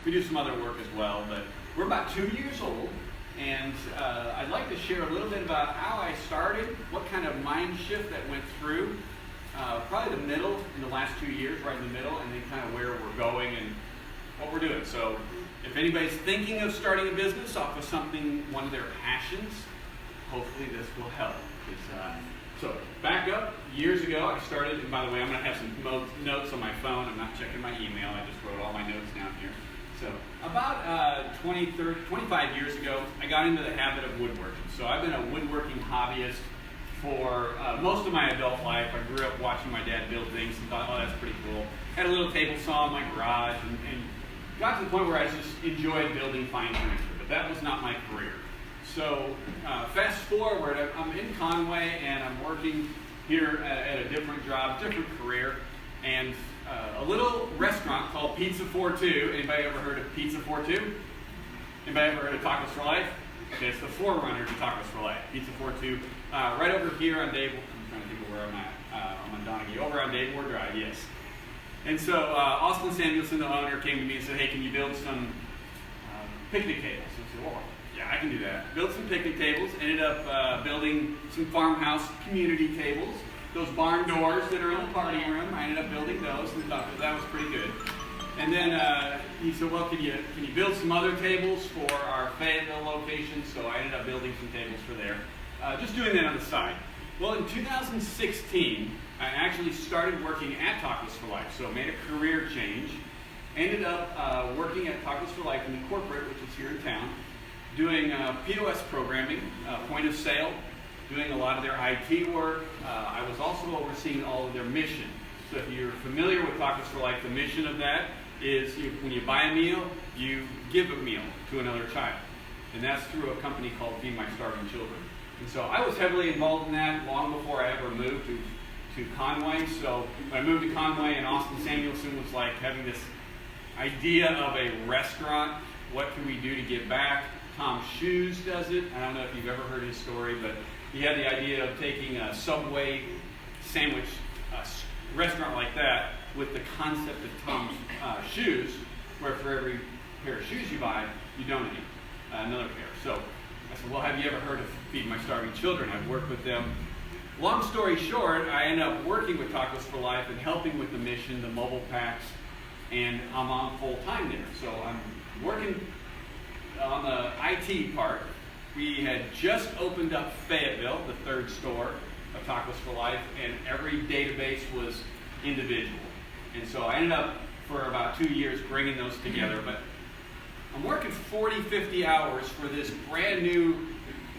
We do some other work as well, but we're about 2 years old, and I'd like to share a little bit about how I started, what kind of mind shift that went through, probably the middle, in the last 2 years, right in the middle, and then kind of where we're going and what we're doing. So if anybody's thinking of starting a business off of something, one of their passions, hopefully this will help. So back up, years ago I started, and by the way, I'm going to have some notes on my phone. I'm not checking my email. I just wrote all my notes down here. So about 25 years ago, I got into the habit of woodworking. So I've been a woodworking hobbyist for most of my adult life. I grew up watching my dad build things and thought, oh, that's pretty cool. Had a little table saw in my garage and got to the point where I just enjoyed building fine furniture, but that was not my career. So fast forward, I'm in Conway and I'm working here at a different job, different career, and a little restaurant called Pizza 42. Anybody ever heard of Pizza 42? Anybody ever heard of Tacos for Life? Okay, it's the forerunner to Tacos for Life, Pizza 42. Right over here on I'm trying to think of where I'm at. I'm on Donaghy, over on Dave Ward Drive, yes. And so Austin Samuelson, the owner, came to me and said, hey, can you build some picnic tables? And I said, well, yeah, I can do that. Built some picnic tables, ended up building some farmhouse community tables. Those barn doors that are in the party room, I ended up building those and thought that was pretty good. And then he said, well, can you build some other tables for our Fayetteville location? So I ended up building some tables for there. Just doing that on the side. Well, in 2016, I actually started working at Tacos for Life, so made a career change. Ended up working at Tacos for Life in the corporate, which is here in town, doing POS programming, point of sale, doing a lot of their IT work. I was also overseeing all of their mission. So if you're familiar with Tacos for Life, the mission of that is when you buy a meal, you give a meal to another child. And that's through a company called Feed My Starving Children. And so I was heavily involved in that long before I ever moved to Conway. So when I moved to Conway, and Austin Samuelson was like having this idea of a restaurant. What can we do to give back? Tom Shoes does it. I don't know if you've ever heard his story, but he had the idea of taking a Subway sandwich restaurant like that with the concept of Tom's Shoes, where for every pair of shoes you buy, you donate another pair. So I said, well, have you ever heard of Feed My Starving Children? I've worked with them. Long story short, I ended up working with Tacos for Life and helping with the mission, the mobile packs, and I'm on full time there. So I'm working on the IT part. We had just opened up Fayetteville, the third store of Tacos for Life, and every database was individual. And so I ended up, for about 2 years, bringing those together. But I'm working 40, 50 hours for this brand new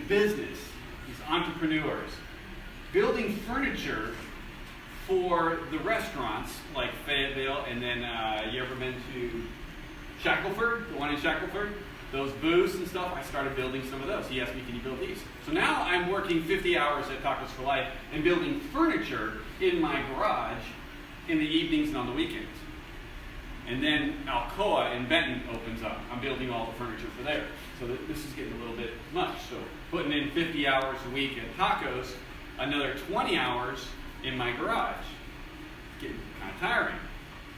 business, these entrepreneurs, building furniture for the restaurants like Fayetteville, and then you ever been to Shackleford, the one in Shackleford? Those booths and stuff, I started building some of those. He asked me, can you build these? So now I'm working 50 hours at Tacos for Life and building furniture in my garage in the evenings and on the weekends. And then Alcoa in Benton opens up. I'm building all the furniture for there. So this is getting a little bit much. So putting in 50 hours a week at Tacos, another 20 hours in my garage. Getting kind of tiring.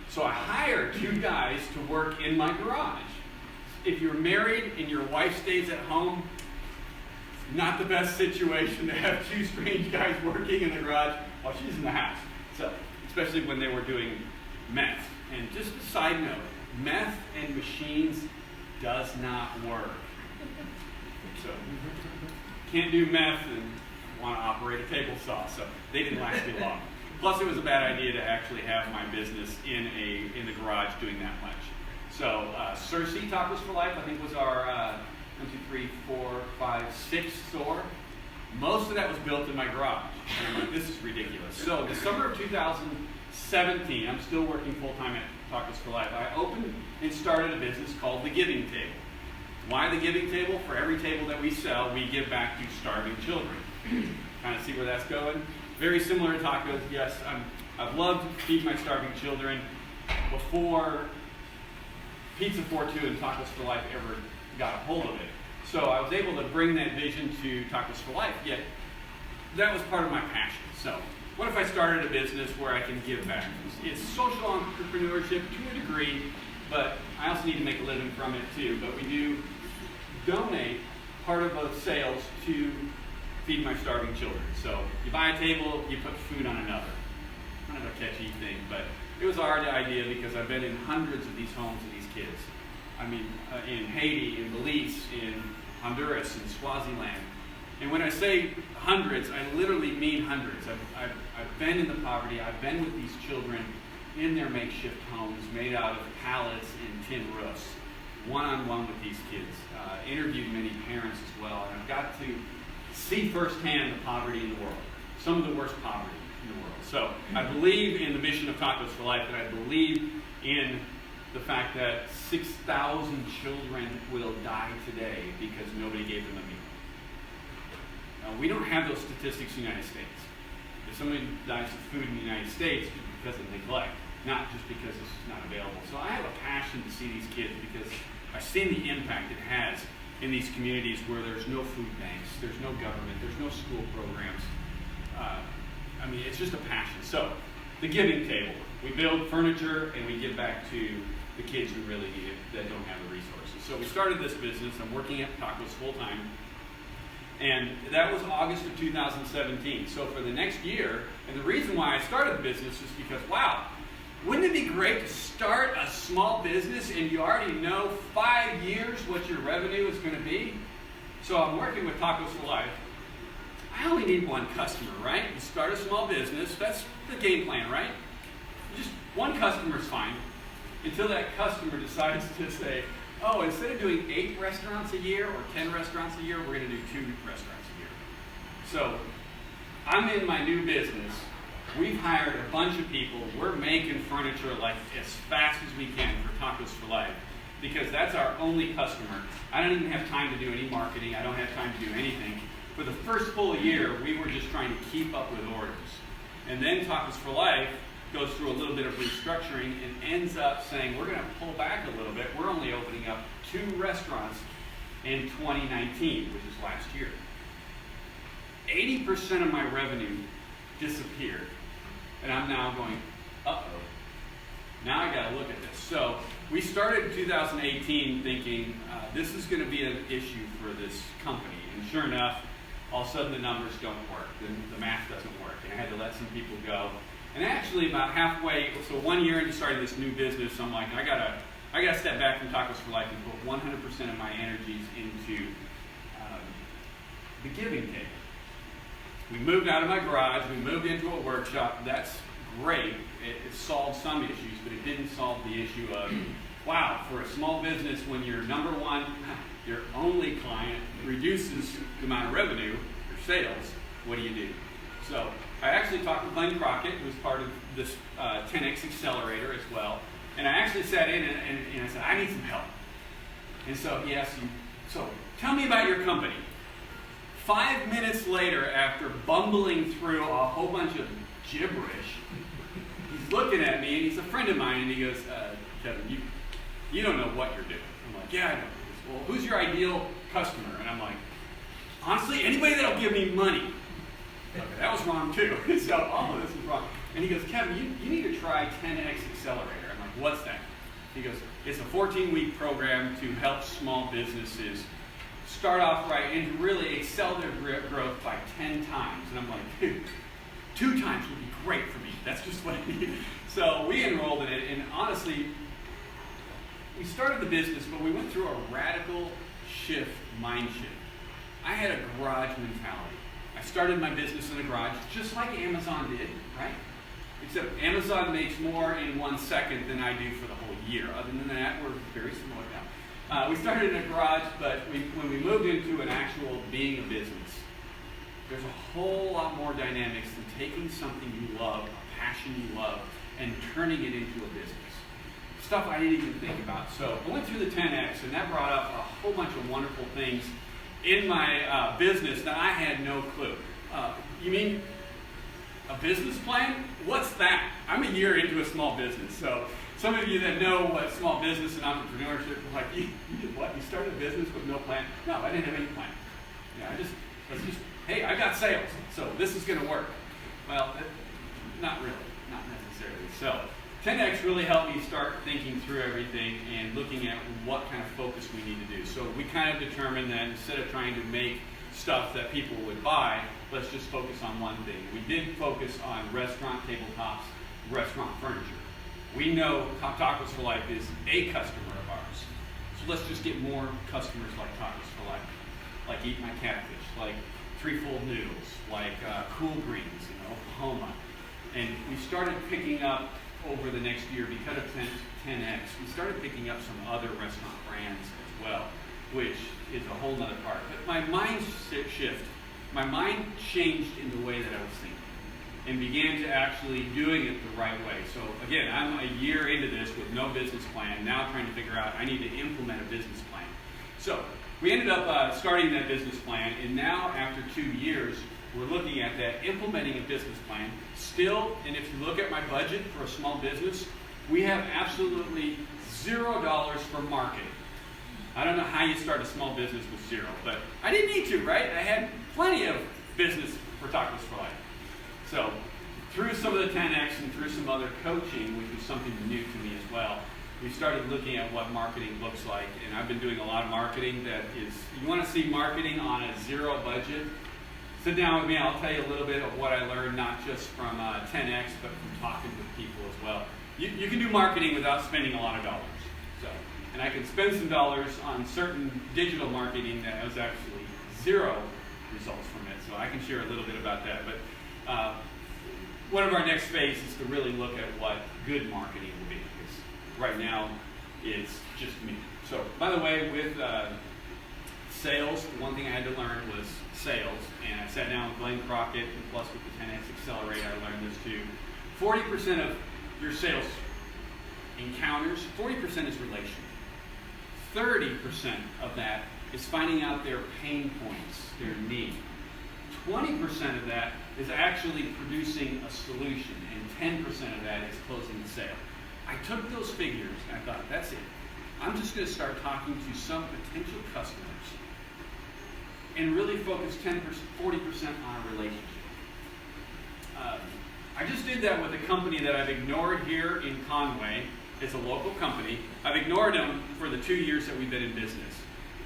So I hired 2 guys to work in my garage. If you're married and your wife stays at home, it's not the best situation to have 2 strange guys working in the garage while she's in the house. So, especially when they were doing meth. And just a side note, meth and machines does not work. So, can't do meth and want to operate a table saw. So they didn't last too long. Plus, it was a bad idea to actually have my business in the garage doing that much. So Cersei Tacos for Life, I think, was our 1, 2, 3, 4, 5, 6th store. Most of that was built in my garage. And I'm like, this is ridiculous. So the summer of 2017, I'm still working full-time at Tacos for Life. I opened and started a business called The Giving Table. Why The Giving Table? For every table that we sell, we give back to starving children. Kind of see where that's going? Very similar to tacos. Yes, I've loved to feed my starving children before Pizza 42 and Tacos for Life ever got a hold of it. So I was able to bring that vision to Tacos for Life, yet that was part of my passion. So what if I started a business where I can give back? It's social entrepreneurship to a degree, but I also need to make a living from it too. But we do donate part of those sales to feed my starving children. So you buy a table, you put food on another. Kind of a catchy thing, but it was our idea because I've been in hundreds of these homes and these kids. I mean, in Haiti, in Belize, in Honduras, in Swaziland. And when I say hundreds, I literally mean hundreds. I've been in the poverty. I've been with these children in their makeshift homes made out of pallets and tin roofs, one-on-one with these kids. Interviewed many parents as well, and I've got to see firsthand the poverty in the world, some of the worst poverty in the world. So I believe in the mission of Tacos for Life, and I believe in the fact that 6,000 children will die today because nobody gave them a meal. We don't have those statistics in the United States. If somebody dies of food in the United States, it's because of neglect, not just because it's not available. So I have a passion to see these kids because I've seen the impact it has in these communities where there's no food banks, there's no government, there's no school programs. I mean, it's just a passion. So, the giving table. We build furniture and we give back to the kids who really need it, that don't have the resources. So we started this business. I'm working at Tacos full time. And that was August of 2017. So for the next year, and the reason why I started the business is because, wow, wouldn't it be great to start a small business and you already know 5 years what your revenue is going to be? So I'm working with Tacos for Life. I only need one customer, right? You start a small business, that's the game plan, right? Just one customer is fine until that customer decides to say, oh, instead of doing 8 restaurants a year or 10 restaurants a year, we're going to do 2 restaurants a year. So I'm in my new business. We've hired a bunch of people. We're making furniture like as fast as we can for Tacos for Life because that's our only customer. I don't even have time to do any marketing. I don't have time to do anything. For the first full year, we were just trying to keep up with orders. And then Tacos for Life goes through a little bit of restructuring and ends up saying, we're going to pull back a little bit. We're only opening up 2 restaurants in 2019, which is last year. 80% of my revenue disappeared. And I'm now going, uh-oh. Now I got to look at this. So we started in 2018 thinking, this is going to be an issue for this company. And sure enough, all of a sudden the numbers don't work. The math doesn't work. And I had to let some people go. And actually about halfway, so 1 year into starting this new business, I'm like, I gotta step back from Tacos for Life and put 100% of my energies into the giving table. We moved out of my garage, we moved into a workshop. That's great. It solved some issues, but it didn't solve the issue of, wow, for a small business, when your number one, your only client reduces the amount of revenue, your sales, what do you do? So I actually talked to Glenn Crockett, who's part of this 10X accelerator as well, and I actually sat in and I said, I need some help. And so he asked me, so tell me about your company. 5 minutes later, after bumbling through a whole bunch of gibberish, he's looking at me, and he's a friend of mine, and he goes, Kevin, you don't know what you're doing. I'm like, yeah, I know. He goes, well, who's your ideal customer? And I'm like, honestly, anybody that'll give me money. Okay, that was wrong too. So all of this was wrong. And he goes, Kevin, you need to try 10X Accelerator. I'm like, what's that? He goes, it's a 14-week program to help small businesses start off right and to really excel their growth by 10 times. And I'm like, dude, 2 times would be great for me. That's just what I need. So we enrolled in it, and honestly, we started the business, but we went through a radical shift, mind shift. I had a garage mentality. I started my business in a garage just like Amazon did, right? Except Amazon makes more in 1 second than I do for the whole year. Other than that, we're very similar now. We started in a garage, but when we moved into an actual being a business, there's a whole lot more dynamics than taking something you love, a passion you love, and turning it into a business. Stuff I didn't even think about. So I went through the 10X, and that brought up a whole bunch of wonderful things in my business that I had no clue. You mean a business plan? What's that? I'm a year into a small business, so some of you that know what small business and entrepreneurship are like, you did what? You started a business with no plan? No, I didn't have any plan. Yeah, hey, I got sales, so this is going to work. Well, not really, not necessarily. So 10X really helped me start thinking through everything and looking at what kind of focus we need to do. So we kind of determined that instead of trying to make stuff that people would buy, let's just focus on one thing. We did focus on restaurant tabletops, restaurant furniture. We know Tacos for Life is a customer of ours. So let's just get more customers like Tacos for Life, like Eat My Catfish, like Threefold Noodles, like Cool Greens in Oklahoma. And we started picking up over the next year, because of 10X, we started picking up some other restaurant brands as well, which is a whole nother part. But my mind changed in the way that I was thinking and began to actually doing it the right way. So again, I'm a year into this with no business plan, now trying to figure out I need to implement a business plan. So we ended up starting that business plan, and now after 2 years, we're looking at that, implementing a business plan. Still, and if you look at my budget for a small business, we have absolutely $0 for marketing. I don't know how you start a small business with zero, but I didn't need to, right? I had plenty of business for Tacos for Life. So through some of the 10X and through some other coaching, which was something new to me as well, we started looking at what marketing looks like. And I've been doing a lot of marketing that is, you want to see marketing on a zero budget? Sit down with me, I'll tell you a little bit of what I learned, not just from 10X, but from talking with people as well. You can do marketing without spending a lot of dollars. And I can spend some dollars on certain digital marketing that has actually zero results from it. So I can share a little bit about that. But one of our next phase is to really look at what good marketing will be. Because right now, it's just me. So, by the way, with sales, the one thing I had to learn was sales. And I sat down with Glenn Crockett, and plus with the 10X Accelerator, I learned this too. 40% of your sales encounters, 40% is relational. 30% of that is finding out their pain points, their need. 20% of that is actually producing a solution, and 10% of that is closing the sale. I took those figures and I thought, that's it. I'm just going to start talking to some potential customers and really focus 40% on a relationship. I just did that with a company that I've ignored here in Conway. It's a local company. I've ignored them for the 2 years that we've been in business.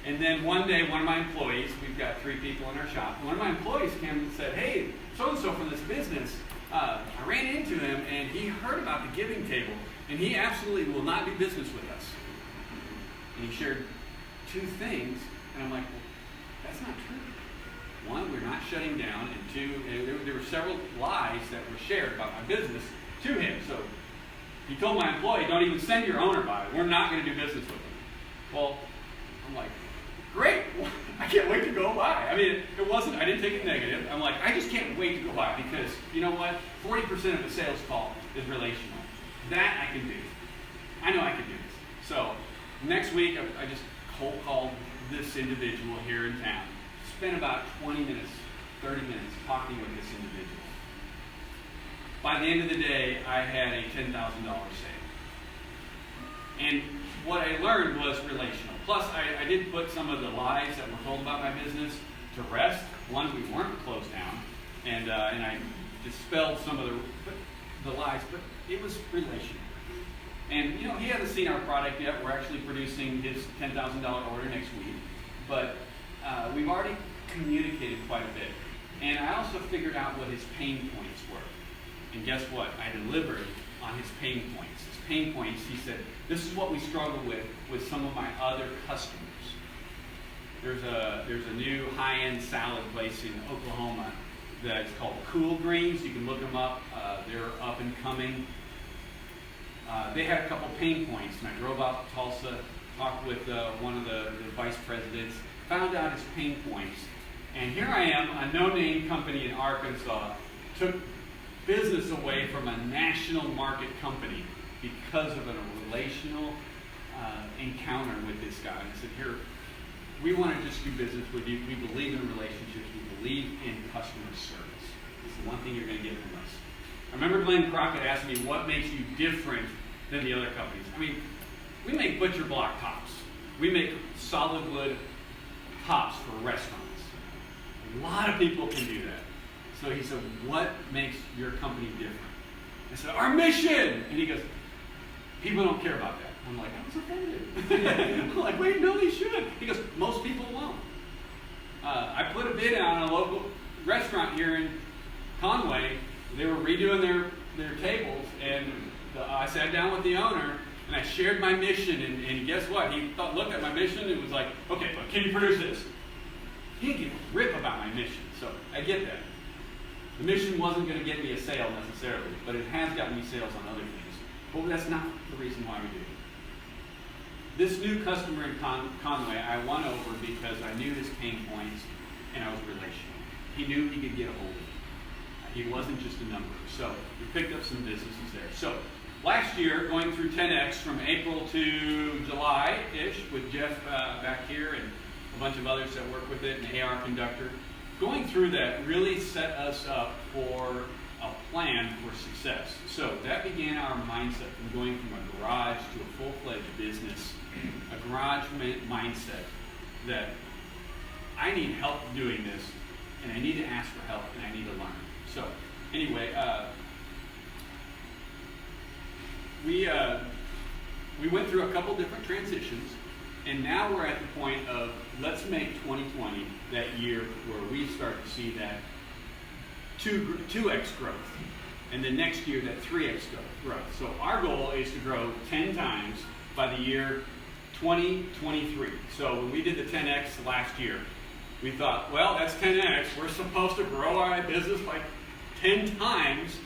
And then one day, one of my employees, we've got 3 people in our shop, one of my employees came and said, hey, so-and-so from this business, I ran into him and he heard about the giving table and he absolutely will not do business with us. And he shared 2 things, and I'm like, well, that's not true. 1, we're not shutting down, and 2, there were several lies that were shared about my business to him. So he told my employee, don't even send your owner by. We're not going to do business with him. Well, I'm like, great. I can't wait to go by. I mean, it wasn't, I didn't take it negative. I'm like, I just can't wait to go by because, you know what? 40% of the sales call is relational. That I can do. I know I can do this. So next week, I just cold called this individual here in town. Spent about 20 minutes, 30 minutes talking with this individual. By the end of the day, I had a $10,000 sale. And what I learned was relational. Plus, I did put some of the lies that were told about my business to rest. One, we weren't closed down, and I dispelled some of the lies, but it was relational. And, you know, he hasn't seen our product yet. We're actually producing his $10,000 order next week. But we've already communicated quite a bit. And I also figured out what his pain points were. And guess what? I delivered on his pain points. His pain points, he said, this is what we struggle with some of my other customers. There's a new high-end salad place in Oklahoma that's called Cool Greens. You can look them up. They're up and coming. They had a couple pain points, and I drove out to Tulsa, talked with one of the vice presidents, found out his pain points. And here I am, a no-name company in Arkansas, took business away from a national market company because of a relational encounter with this guy. And I said, here, we want to just do business with you. We believe in relationships. We believe in customer service. It's the one thing you're going to get from us. I remember Glenn Crockett asked me, what makes you different than the other companies? I mean, we make butcher block tops. We make solid wood tops for restaurants. A lot of people can do that. So he said, what makes your company different? I said, our mission! And he goes, people don't care about that. I'm like, I was offended. I'm like, wait, no, they should. He goes, most people won't. I put a bid out on a local restaurant here in Conway. They were redoing their tables, and I sat down with the owner, and I shared my mission, and guess what? He looked at my mission and was like, okay, but can you produce this? He didn't give a rip about my mission, so I get that. The mission wasn't going to get me a sale necessarily, but it has gotten me sales on other things. But that's not the reason why we do it. This new customer in Conway, I won over because I knew his pain points and I was relational. He knew he could get a hold of me. He wasn't just a number. So we picked up some businesses there. So last year, going through 10X from April to July-ish with Jeff back here and a bunch of others that work with it, and AR Conductor, going through that really set us up for a plan for success. So that began our mindset from going from a garage to a full-fledged business, a garage mindset that I need help doing this, and I need to ask for help, and I need to learn. So anyway, we went through a couple different transitions, and now we're at the point of let's make 2020 that year where we start to see that 2x growth, and the next year that 3x growth. So our goal is to grow 10 times by the year 2023. So when we did the 10x last year, we thought, well, that's 10x. We're supposed to grow our business by 10 times.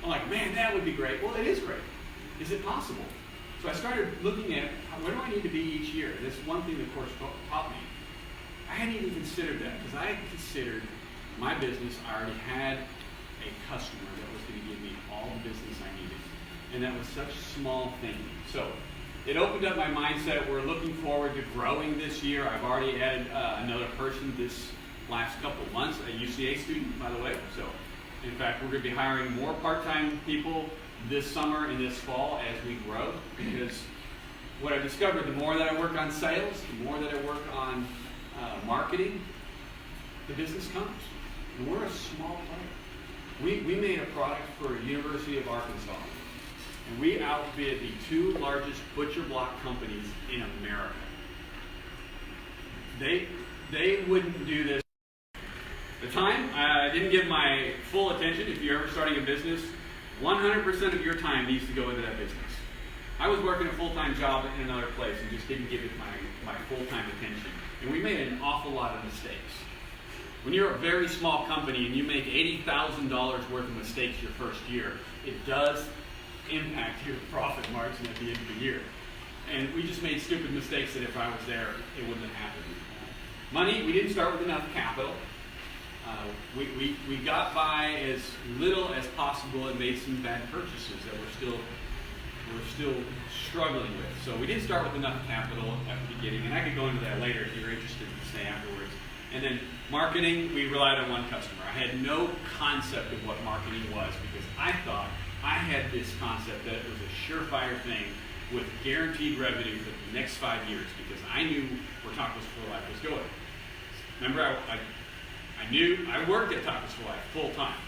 I'm like, man, that would be great. Well, it is great. Is it possible? So I started looking at where do I need to be each year. This one thing the course taught me. I hadn't even considered that because I had considered my business. I already had a customer that was going to give me all the business I needed. And that was such small thinking. So it opened up my mindset. We're looking forward to growing this year. I've already added another person this last couple of months, a UCA student, by the way. So in fact, we're going to be hiring more part-time people this summer and this fall as we grow, because what I discovered, the more that I work on sales, the more that I work on marketing, the business comes. And we're a small player. We made a product for University of Arkansas, and we outbid the 2 largest butcher block companies in America. They wouldn't do this. At the time, I didn't give my full attention. If you're ever starting a business, 100% of your time needs to go into that business. I was working a full-time job in another place and just didn't give it my full-time attention. And we made an awful lot of mistakes. When you're a very small company and you make $80,000 worth of mistakes your first year, it does impact your profit margin at the end of the year. And we just made stupid mistakes that if I was there, it wouldn't have happened. Money, we didn't start with enough capital. We got by as little as possible and made some bad purchases that we're still struggling with. So we didn't start with enough capital at the beginning, and I could go into that later if you're interested to stay afterwards. And then marketing, we relied on one customer. I had no concept of what marketing was because I thought I had this concept that it was a surefire thing with guaranteed revenue for the next 5 years because I knew where Tacos for Life was going. Remember, I worked at Tacos for Life full time.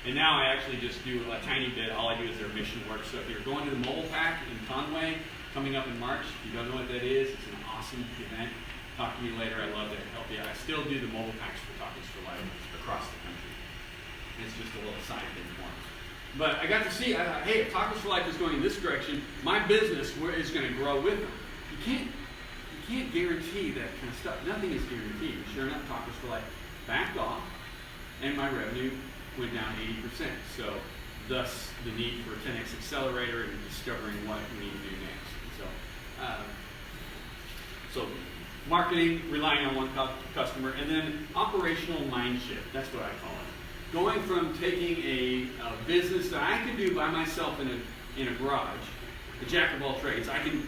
And now I actually just do a tiny bit. All I do is their mission work. So if you're going to the Mobile Pack in Conway, coming up in March, if you don't know what that is, it's an awesome event. Talk to me later. I love to help you. I still do the Mobile Packs for Tacos for Life across the country. It's just a little side thing for me. But I got to see, hey, if Tacos for Life is going in this direction, my business is going to grow with them. You can't guarantee that kind of stuff. Nothing is guaranteed. Sure enough, Tacos for Life backed off, and my revenue went down 80%. So thus the need for a 10X accelerator and discovering what we need to do next. So marketing, relying on one customer, and then operational mind shift. That's what I call it. Going from taking a business that I can do by myself in a garage, the jack of all trades. I can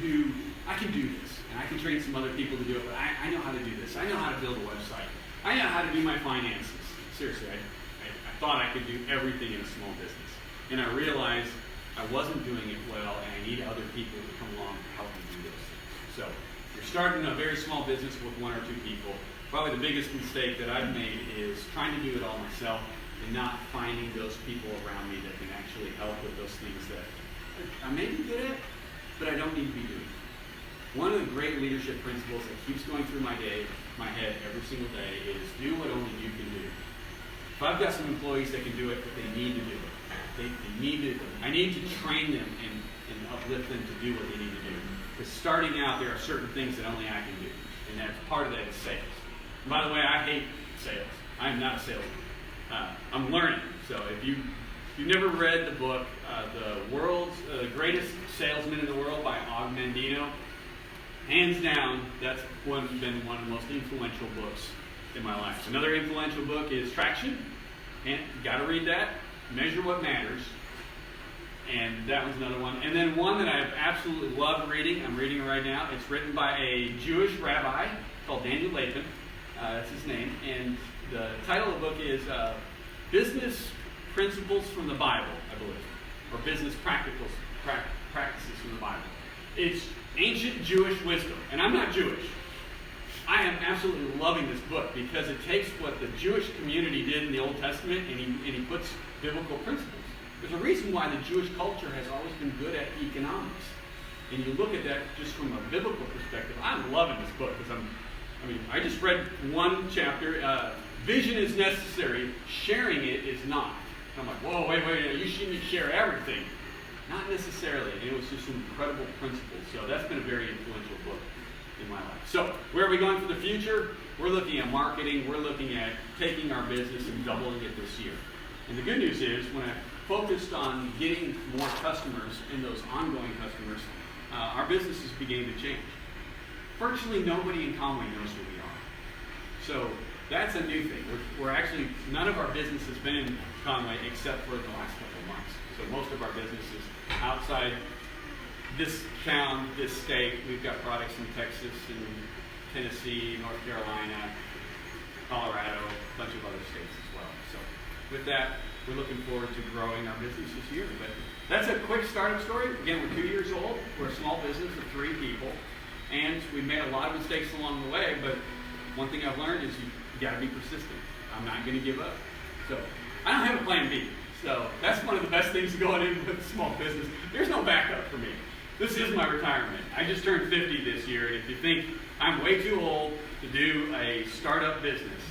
do this, and I can train some other people to do it. But I know how to do this. I know how to build a website. I know how to do my finances. Seriously, I thought I could do everything in a small business. And I realized I wasn't doing it well, and I needed other people to come along to help me do those things. So you're starting a very small business with 1 or 2 people. Probably the biggest mistake that I've made is trying to do it all myself and not finding those people around me that can actually help with those things that I maybe get it, but I don't need to be doing it. One of the great leadership principles that keeps going through my head every single day is do what only you can do. If I've got some employees that can do it, but they need to do it. They need to. I need to train them and uplift them to do what they need to do. Because starting out, there are certain things that only I can do, and that's part of that is sales. And by the way, I hate sales. I am not a salesman. I'm learning. So if you've never read the book, The World's Greatest Salesman in the World by Og Mandino, hands down, that's been one of the most influential books in my life. Another influential book is Traction. And you got to read that. Measure What Matters. And that was another one. And then one that I've absolutely loved reading. I'm reading it right now. It's written by a Jewish rabbi called Daniel Lapin. That's his name. And the title of the book is Business Principles from the Bible, I believe. Or Business Practices from the Bible. It's ancient Jewish wisdom. And I'm not Jewish. I am absolutely loving this book because it takes what the Jewish community did in the Old Testament and he puts biblical principles. There's a reason why the Jewish culture has always been good at economics. And you look at that just from a biblical perspective. I'm loving this book because I just read one chapter. Vision is necessary. Sharing it is not. And I'm like, whoa, wait, you shouldn't share everything. Not necessarily. And it was just some incredible principles. So that's been a very influential book in my life. So where are we going for the future? We're looking at marketing. We're looking at taking our business and doubling it this year. And the good news is when I focused on getting more customers and those ongoing customers, our business is beginning to change. Virtually nobody in Conway knows who we are. So that's a new thing. We're actually, none of our business has been in Conway except for the last couple of months. So most of our business is outside this town, this state. We've got products in Texas and Tennessee, North Carolina, Colorado, a bunch of other states as well. So with that, we're looking forward to growing our business this year. But that's a quick startup story. Again, we're 2 years old. We're a small business of 3 people. And we've made a lot of mistakes along the way. But one thing I've learned is you got to be persistent. I'm not going to give up. So I don't have a plan B. So that's one of the best things going in with a small business. There's no backup for me. This is my retirement. I just turned 50 this year, and if you think I'm way too old to do a startup business,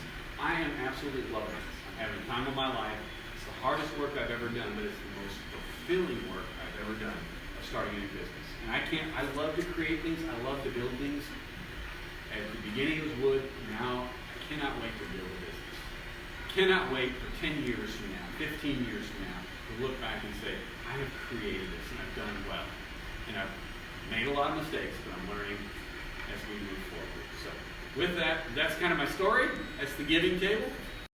I am absolutely loving it. I'm having the time of my life. It's the hardest work I've ever done, but it's the most fulfilling work I've ever done of starting a new business. And I love to create things. I love to build things. At the beginning it was wood. Now I cannot wait to build a business. Cannot wait for 10 years from now, 15 years from now, to look back and say, I have created this and I've done it well. And I've made a lot of mistakes, but I'm learning as we move forward. So with that, that's kind of my story. That's the giving table.